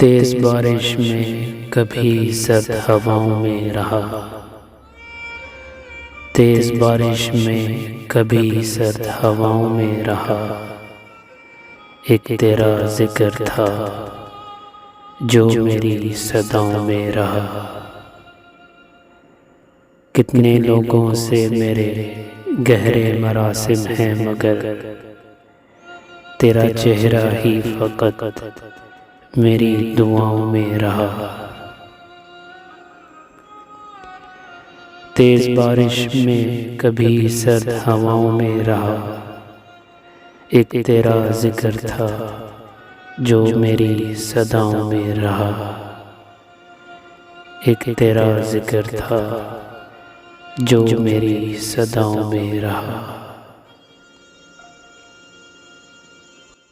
तेज बारिश में कभी सर्द हवाओं में रहा। तेज बारिश में कभी सर्द हवाओं में रहा। एक तेरा जिक्र था जो मेरी सदाओं में रहा। कितने लोगों से मेरे गहरे मरासिम हैं, मगर तेरा चेहरा ही फकत मेरी दुआओं में रहा। तेज बारिश में कभी सर्द हवाओं में रहा। एक तेरा जिक्र था जो मेरी सदाओं में रहा। एक तेरा जिक्र था जो मेरी सदाओं में रहा।